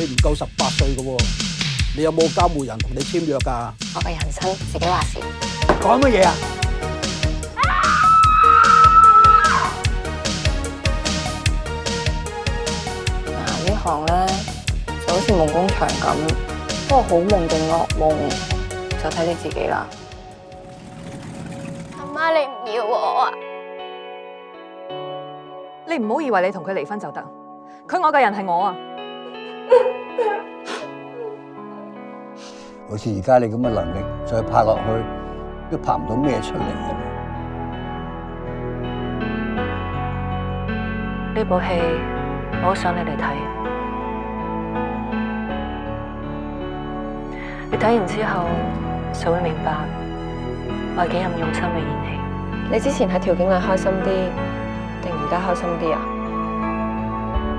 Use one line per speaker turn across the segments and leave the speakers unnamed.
你唔夠18歲嘅喎，你有冇監護人同你簽約㗎？
我嘅人生自己話事。
講乜嘢啊？
呢行咧就好似夢工場咁，不過好夢定噩夢就睇你自己啦。
阿媽，你唔要我啊？
你唔好以為你同佢離婚就得，佢愛嘅人係我啊！
好似而家你咁嘅能力，再拍落去都拍唔到咩出嚟嘅。
呢部戲我好想你哋睇，你睇完之後就會明白我係幾咁用心去演戲。
你之前喺條件裏開心啲，定而家開心啲啊？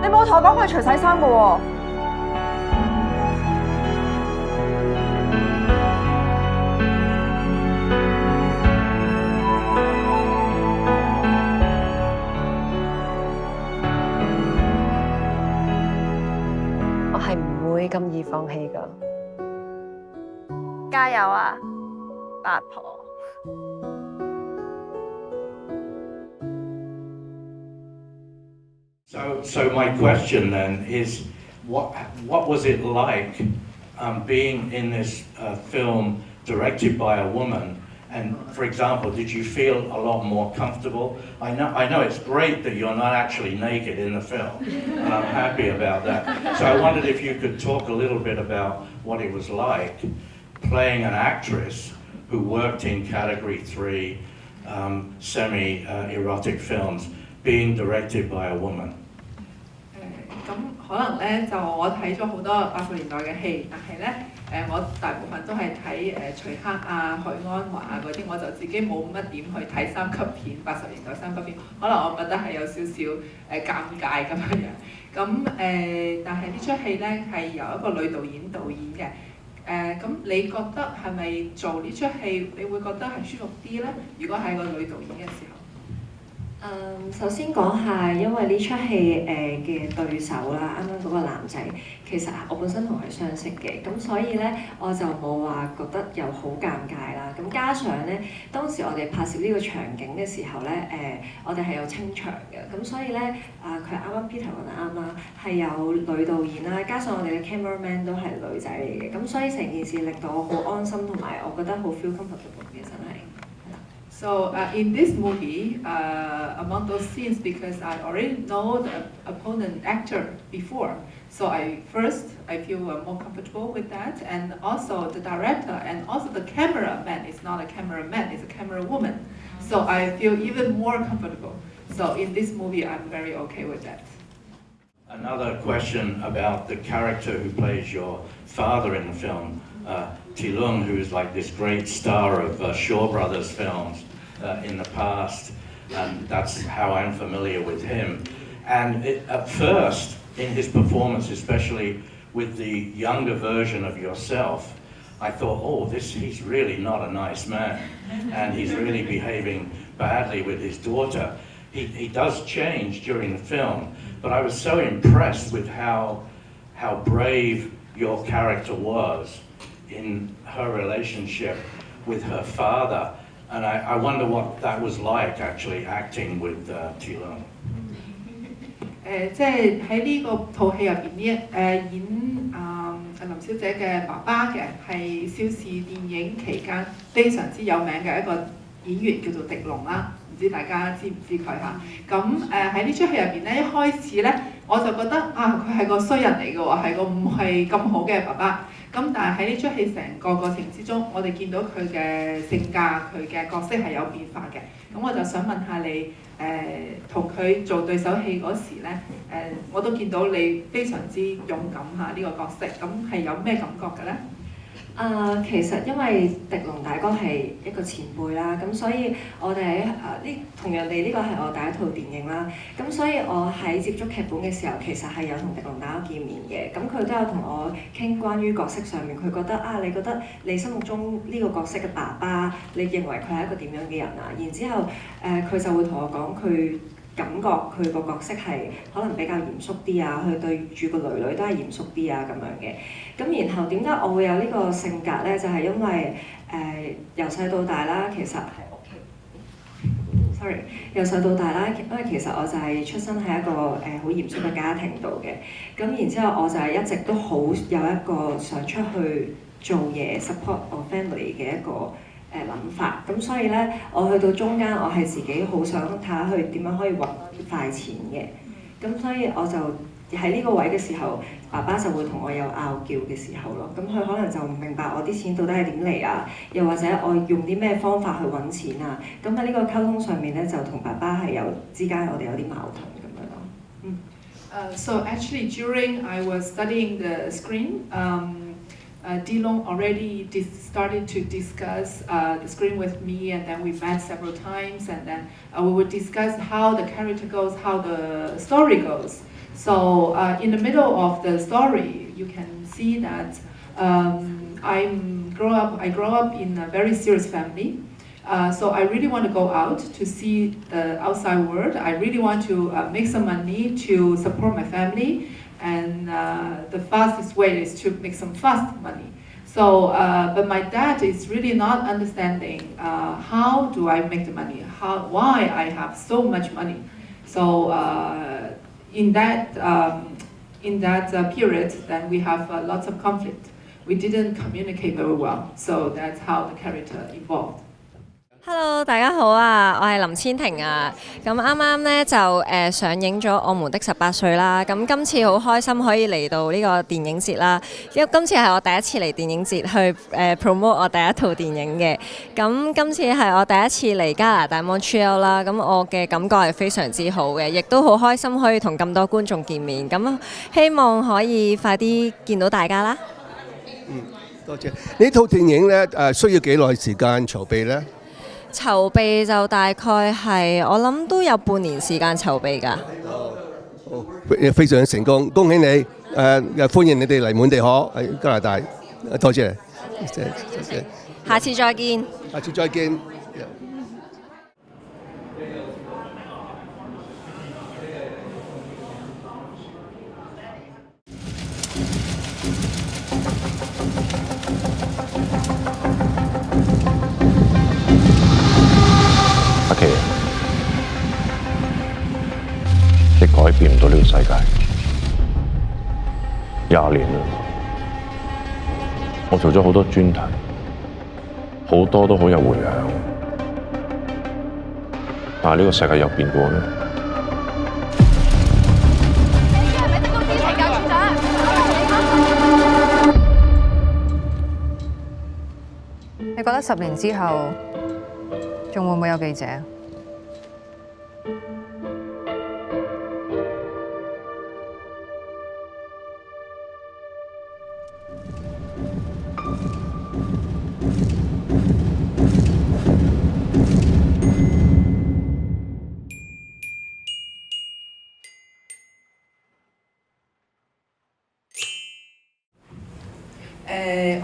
你冇同我講佢除晒衫㗎喎。
我係唔會咁易放棄㗎。
加油啊，八婆！
So my question then is, what was it like being in this film directed by a woman? And for example, did you feel a lot more comfortable? I know it's great that you're not actually naked in the film, and I'm happy about that. So I wondered if you could talk a little bit about what it was like playing an actress who worked in Category 3 semi-erotic films, being directed by a woman.
咁可能咧就我睇咗好多80年代嘅戲，但係咧我大部分都係睇徐克啊、許鞍華啊嗰啲，我就自己冇乜點去睇三級片，80年代三級片，可能我覺得係有少少尷尬咁樣。咁但係呢出戲咧係由一個女導演導演嘅。咁你覺得係咪做呢出戲你會覺得係舒服啲咧？如果係個女導演嘅時候？
首先講下，因為呢出戲嘅對手啦，啱啱嗰個男仔，其實我本身同佢相識嘅，咁所以咧我就冇話覺得又好尷尬啦。咁加上咧，當時我哋拍攝呢個場景嘅時候咧，我哋係有清場嘅，咁所以咧佢啱啱 Peter 講得啱啦，係有女導演啦，加上我哋嘅 cameraman 都係女仔嚟嘅，咁所以成件事令到我好安心，同埋我覺得好 feel comfortable 嘅真係。
So in this movie, among those scenes, because I already know the opponent actor before, so I feel more comfortable with that, and also the director and also the cameraman is not a cameraman, it's a camera woman, so I feel even more comfortable. So in this movie, I'm very okay with that.
Another question about the character who plays your father in the film, Tilung, who's like this great star of Shaw Brothers films in the past, and that's how I'm familiar with him. And at first, in his performance, especially with the younger version of yourself, I thought, oh, he's really not a nice man, and he's really behaving badly with his daughter. He does change during the film, but I was so impressed with how brave your character was in her relationship with her father, and I wonder what that was like actually acting with Tilung.
即係喺呢個套戲入邊呢演林小姐嘅爸爸嘅係邵氏電影期間非常之有名嘅一個演員叫做狄龍啦，唔知大家知唔知佢嚇？咁喺呢出戲入邊咧，一開始咧我就覺得佢係個衰人嚟嘅喎，係個唔係咁好嘅爸爸。咁但係喺呢出戲成個過程之中，我哋見到佢嘅性格、佢嘅角色係有變化嘅。咁我就想問下你，同佢做對手戲嗰時咧，我都見到你非常之勇敢下呢個角色，咁係有咩感覺嘅咧？
其實因為狄龍大哥係一個前輩啦，咁所以我哋喺同樣地呢個係我第一套電影啦，咁所以我喺接觸劇本嘅時候，其實係有同狄龍大哥見面嘅，咁佢都有同我傾關於角色上面，佢覺得你覺得你心目中呢個角色嘅爸爸，你認為佢係一個點樣嘅人啊？然之後佢就會同我講佢感覺佢個角色係可能比較嚴肅啲啊，佢對住個女都係嚴肅啲啊咁樣嘅。咁然後點解我會有呢個性格咧？就係因為由細到大啦，其實係屋企，sorry， 由細到大啦，因為其實我就係出生喺一個好嚴肅嘅家庭度嘅。咁然之後我就係一直都好有一個想出去做嘢 support 我 family 嘅一個諗法，咁所以咧，我去到中間，我係自己好想睇下佢點樣可以揾多啲快錢嘅，咁所以我就喺呢個位嘅時候，爸爸就會同我有拗撬嘅時候咯，咁佢可能就唔明白我啲錢到底係點嚟啊，又或者我用啲咩方法去揾錢啊，咁喺呢個溝通上面咧，就同爸爸係之間我哋有啲矛盾咁樣咯。
So actually, during I was studying the screen, Dilong already started to discuss the screen with me, and then we met several times, and then we would discuss how the character goes, how the story goes. So in the middle of the story, you can see that I grow up in a very serious family. So I really want to go out to see the outside world. I really want to make some money to support my family. And the fastest way is to make some fast money. So, but my dad is really not understanding how do I make the money, why I have so much money. So in that period, then we have lots of conflict. We didn't communicate very well. So that's how the character evolved.
Hello， 大家好啊！我係林千婷啊。咁啱啱咧就上映咗《我們的18歲》啦。咁今次好開心可以嚟到呢個電影節啦。因為今次係我第一次嚟電影節去promote 我第一套電影嘅。咁今次係我第一次嚟加拿大 Montreal 啦。咁我嘅感覺係非常之好嘅，亦都好開心可以同咁多觀眾見面。咁希望可以快啲見到大家啦。
多謝。呢套電影咧需要幾耐時間籌備咧？
籌備就大概係我諗都有半年時間籌備㗎。
好，非常成功，恭喜你！歡迎你哋嚟滿地可喺加拿大，多謝，多謝。
下次再見。
下次再見。
你改變唔到呢個世界，20年啦，我做咗好多專題，好多都好有迴響，但係呢個世界有變過咩？
你係咪得個知情㗎，處長？
你覺得10年之後仲會唔會有記者？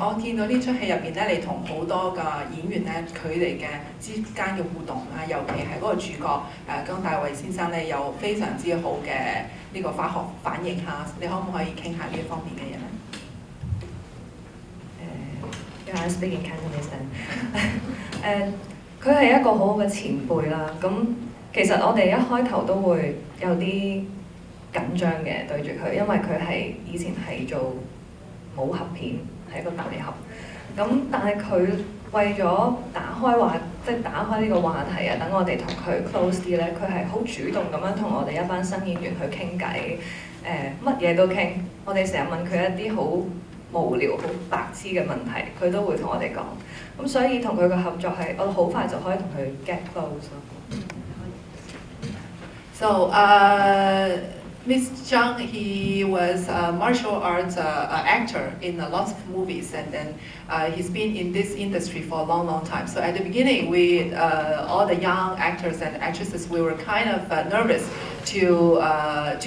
我見到呢出戲入邊咧，你同好多嘅演員咧，佢哋嘅之間嘅互動啊，尤其係嗰個主角姜大衛先生咧，有非常之好嘅呢個化學反應嚇，你可唔可以傾下呢一方面嘅嘢咧
？I speak in Cantonese then 佢係一個好好嘅前輩啦。咁其實我哋一開頭都會有啲緊張嘅對住佢，因為佢係以前係做武俠片，係一個大俠。咁但係佢為咗打開呢個話題啊，等我哋同佢 close 啲咧，佢係好主動咁樣同我哋一班新演員去傾偈，乜嘢都傾。我哋成日問佢一啲好無聊、好白痴嘅問題，佢都會同我哋講。咁所以同佢嘅合作係，我好快就可以同佢 get close 咯。
So Mr. Zhang, he was a martial arts actor in lots of movies, and then he's been in this industry for a long, long time. So at the beginning, we, all the young actors and actresses, we were kind of nervous to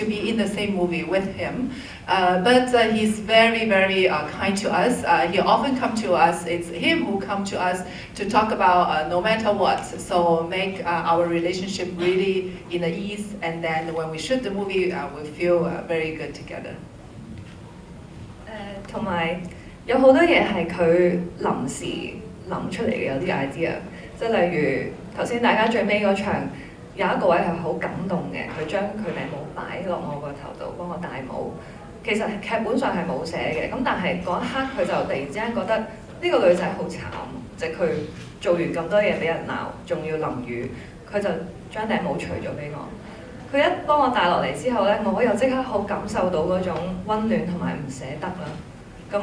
be in the same movie with him. But he's very, very kind to us. He often come to us. It's him who come to us to talk about no matter what. So make our relationship really in the ease. And then when we shoot the movie, we feel very good together.
同埋有好多嘢係佢臨時諗出嚟嘅，有啲 idea， 即係例如頭先大家最尾嗰場有一個位係好感動嘅，佢將佢頂帽擺落我個頭度幫我戴帽。其實劇本上係冇寫嘅，咁但係嗰一刻佢就突然之間覺得呢個女仔好慘，即係佢做完咁多嘢俾人鬧，仲要淋雨，佢就將頂帽除咗俾我。佢一幫我戴落嚟之後咧，我又即刻好感受到嗰種温暖同埋唔捨得啦。咁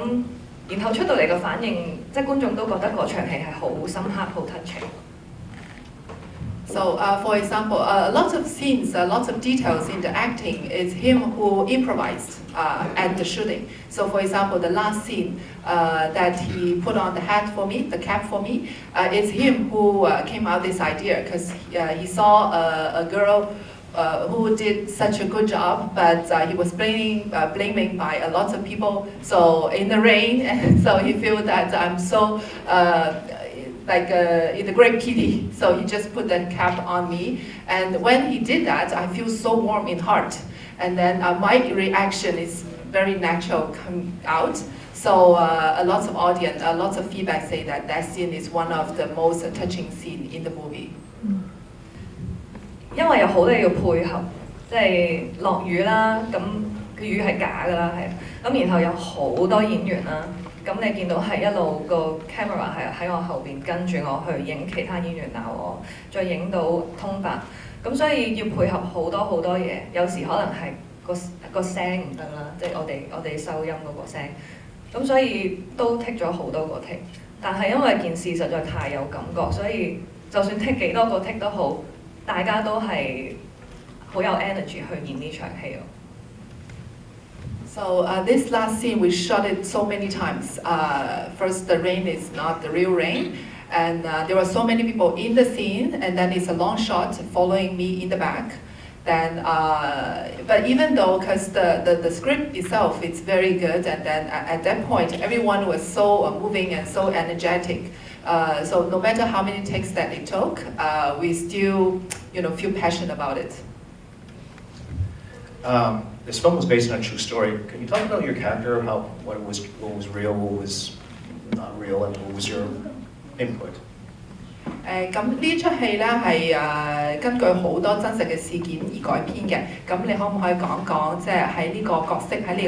然後出到嚟嘅反應，即係觀眾都覺得嗰場戲係好深刻、好 touching。So,
for example, lots of scenes, lots of details in the acting is him who improvised at the shooting. So, for example, the last scene that he put on the hat for me, the cap for me, it's him who came out with this idea because he saw a girl who did such a good job, but he was blamed by a lot of people. So in the rain, and so he felt that I'm so in the great pity. So he just put that cap on me, and when he did that, I feel so warm in heart. And then my reaction is very natural come out. So a lot of audience, lots of feedback say that that scene is one of the most touching scene in the movie.
因為有好多嘢要配合，即係落雨啦，咁個雨係假㗎啦，係，咁然後有好多演員啦，咁你見到係一路個 camera 係喺我後邊跟住我去影其他演員鬧我，再影到通白，咁所以要配合好多嘢，有時可能係個聲唔得啦，即係我哋收音嗰個聲，咁所以都剔咗好多個剔，但係因為件事實在太有感覺，所以就算剔幾多個剔都好。大家都係好有 energy 去演呢場戲咯。
So this last scene we shot it so many times. First, the rain is not the real rain, and there were so many people in the scene, and then it's a long shot following me in the back. Then, but even though, because the script itself is very good, and then at that point everyone was so moving and so energetic. So no matter how many takes that it took, we still, feel passionate about it.
This film was based on a true story. Can you talk about your character, what was real, what was not real, and what was your input?
咁呢出戲咧係根據好多真實嘅事件而改編嘅。咁你可唔可以講講，即係喺呢個角色入邊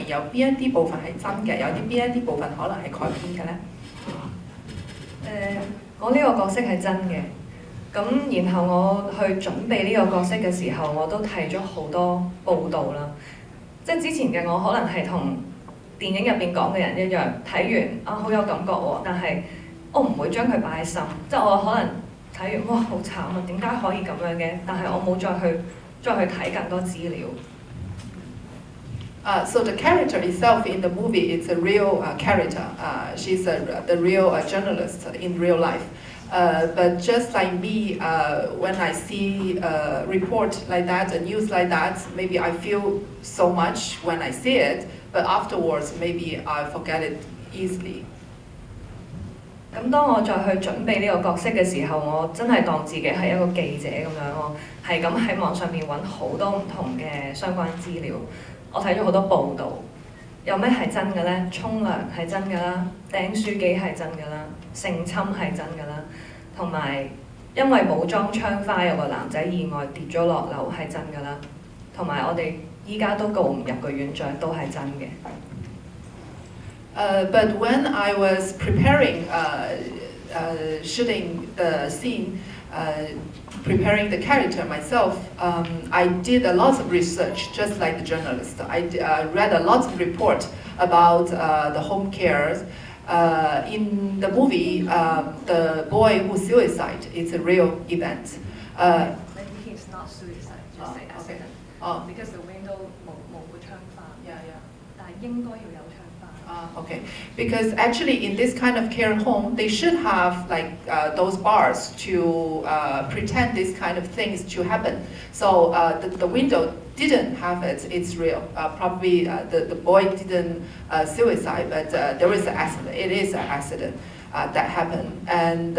有邊一啲部分係真嘅，有邊一啲部分可能係改編嘅咧？
我呢個角色係真嘅，咁然後我去準備呢個角色嘅時候，我都睇咗好多報道啦。即係之前嘅我可能係同電影入邊講嘅人一樣，睇完好有感覺喎，但係我唔會將佢擺喺心，即係我可能睇完哇好慘啊，點解可以咁樣嘅？但係我冇再去睇更多資料。
So the character itself in the movie, it's a real character. She's the real journalist in real life. But just like me, when I see a report like that, a news like that, maybe I feel so much when I see it, but afterwards maybe I forget it easily.
咁當我再去準備呢個角色嘅時候，我真係當自己係一個記者咁樣咯，係咁喺網上面揾好多唔同嘅相關資料。我睇咗好多報道，有咩係真嘅呢？沖涼係真㗎啦，釘書機係真㗎啦，性侵係真㗎啦，同埋因為武裝槍花有個男仔意外跌咗落樓係真㗎啦，同埋我哋依家都告唔入個院長都係真嘅。
But when I was preparing, shooting the scene, preparing the character myself, I did a lot of research, just like the journalist. I read a lot of reports about the home care. In the movie, the boy who suicide is a real event.
Maybe he's not suicide, just say accident. Because the window 冇個窗花。但係應該要有窗花。
Okay, because actually in this kind of care home, they should have like those bars to pretend this kind of things to happen. So the window didn't have it, it's real. Probably the boy didn't suicide, but there is an accident. It is an accident that happened. And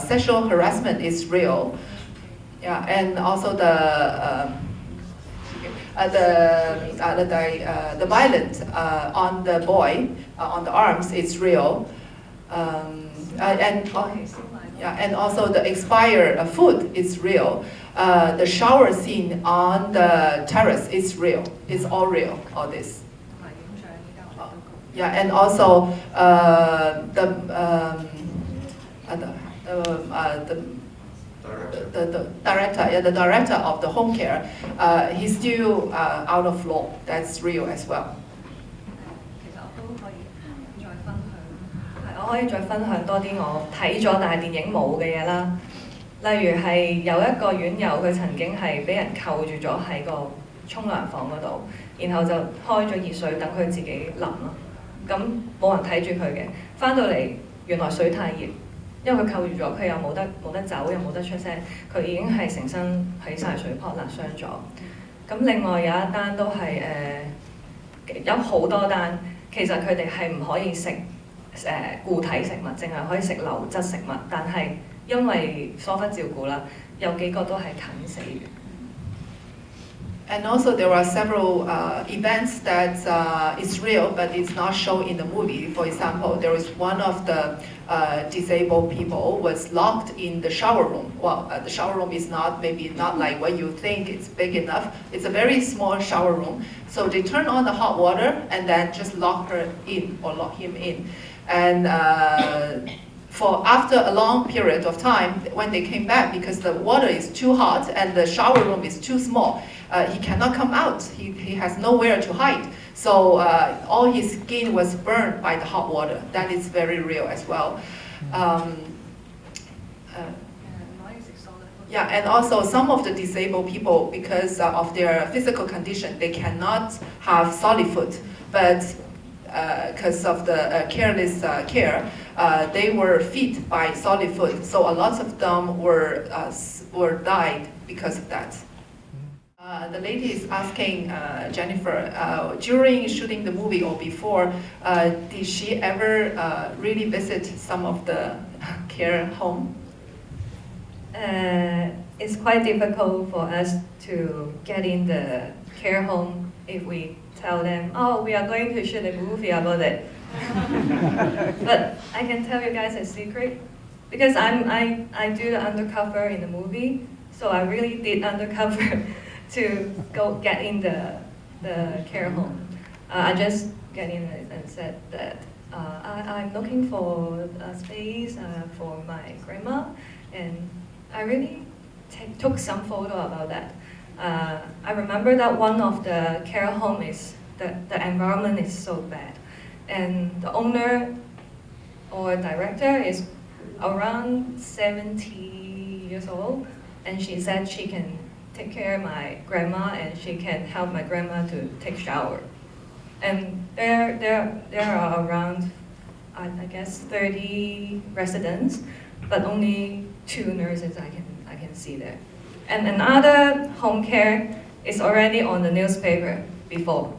sexual harassment is real. Yeah, and also the violence on the boy, on the arms, it's real. And also the expired food is real. The shower scene on the terrace is real. It's all real, all this. Yeah, and also the director, the director of the home care, he's still out of law. That's real as well.
我可以再分享多啲我睇咗但係電影冇嘅嘢啦。例如係有一個院友，佢曾經係俾人扣住咗喺個沖涼房嗰度，然後就開咗熱水等佢自己淋咯。咁冇人睇住佢嘅，翻到嚟原來水太熱，因為佢扣住咗，佢又冇得走，又冇得出聲，佢已經係成身喺晒水泡辣傷咗。咁另外有一單都係有好多單，其實佢哋係唔可以食固體食物，淨係可以食流質食物，但係因為疏忽照顧啦，有幾個都係近死嘅。
And also there are several events that is real but it's not shown in the movie. For example, there is one of the disabled people was locked in the shower room. Well, the shower room is maybe not like what you think it's big enough. It's a very small shower room. So they turn on the hot water and then just lock her in or lock him in. And for after a long period of time, when they came back, because the water is too hot and the shower room is too small, he cannot come out. He has nowhere to hide. So all his skin was burned by the hot water. That is very real as well. Yeah, and also some of the disabled people, because of their physical condition, they cannot have solid food. But because of the careless care, they were fed by solid food. So a lot of them were died because of that. The lady is asking Jennifer, during shooting the movie or before, did she ever really visit some of the care home?
It's quite difficult for us to get in the care home if we tell them, oh, we are going to shoot a movie about it. But I can tell you guys a secret, because I do the undercover in the movie, so I really did undercover to go get in the care home. I just get in and said that I'm looking for a space for my grandma, and I really took some photo about that. I remember that one of the care home is the environment is so bad, and the owner or director is around 70 years old, and she said she can take care of my grandma and she can help my grandma to take shower. And there are around I guess 30 residents, but only 2 nurses I can see there. And another home care is already on the newspaper before.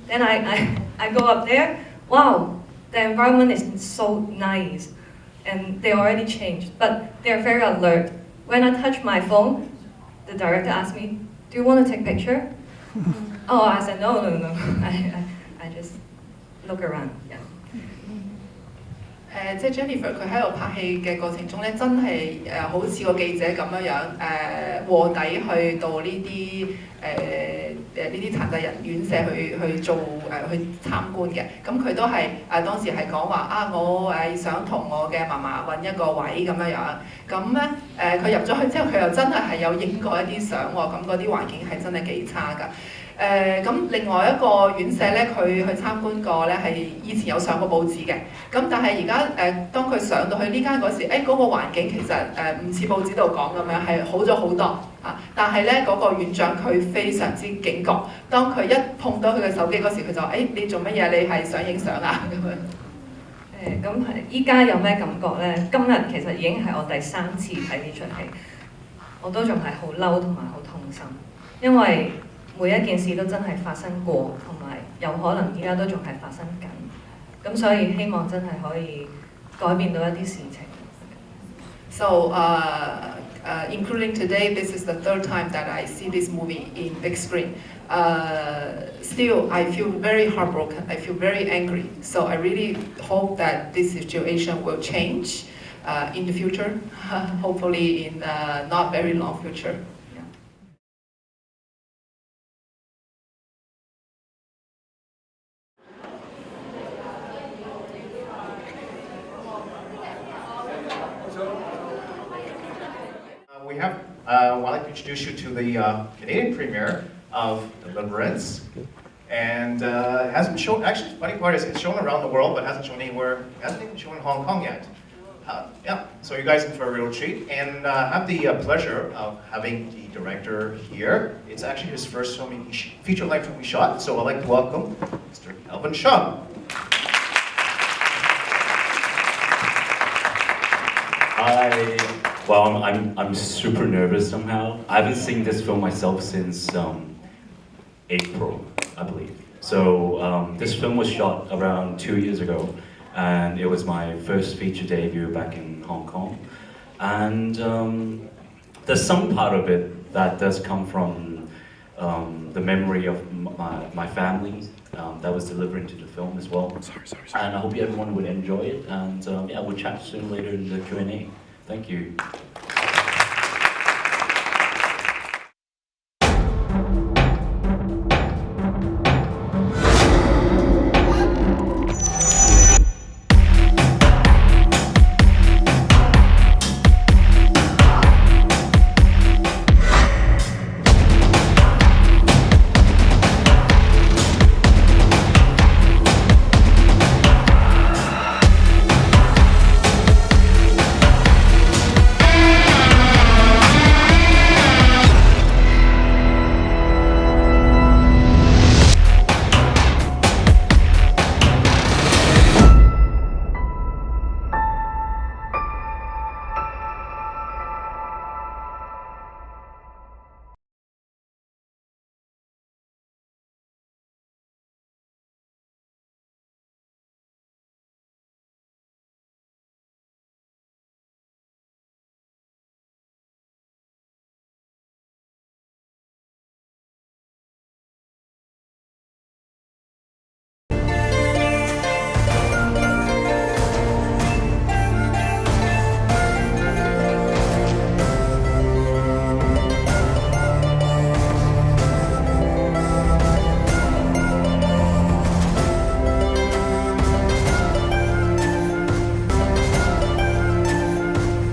Then I go up there, wow, the environment is so nice, and they already changed, but they're very alert. When I touch my phone, the director asked me, do you want to take a picture? Oh, I said, no. I just look around, yeah.
即係 Jennifer 佢喺度拍戲嘅過程中咧，真係好似個記者咁樣臥底去到呢啲殘疾人院舍去做去參觀嘅。咁佢都係當時係講話我想同我嘅嫲嫲揾一個位咁樣。咁咧佢入咗去之後，佢又真係有影過一啲相喎。咁嗰啲環境係真係幾差㗎。咁另外一個院舍咧，佢去參觀過咧，係以前有上過報紙嘅。咁但係而家當佢上到去呢間嗰時，嗰個環境其實唔似報紙度講咁樣，係好咗好多啊！但係咧嗰個院長佢非常之警覺，當佢一碰到佢嘅手機嗰時，佢就話：你做乜嘢？你係想影相啊？咁樣。
咁依家有咩感覺咧？今日其實已經係我第3次睇呢出戲，我都仲係好嬲同埋好痛心，因為每一件事都真係發生過，同埋有可能依家都仲係發生緊，咁所以希望真係可以改變到一啲事情。
So, including today, this is the 3rd time that I see this movie in big screen. Still, I feel very heartbroken. I feel very angry. So I really hope that this situation will change in the future. Hopefully, in not very long future.
We have, I'd like to introduce you to the Canadian premiere of Deliverance. And it hasn't shown, actually, the funny part is it's shown around the world, but hasn't shown anywhere, hasn't even shown in Hong Kong yet. Yeah, so you guys in for a real treat. And have the pleasure of having the director here. It's actually his first feature length film we shot, so I'd like to welcome Mr. Kelvin Shum.
Hi. Well, I'm super nervous somehow. I haven't seen this film myself since April, I believe. So this film was shot around 2 years ago, and it was my first feature debut back in Hong Kong. And there's some part of it that does come from the memory of my family that was delivered into the film as well. And I hope everyone would enjoy it. And yeah, we'll chat soon later in the Q&A. Thank you.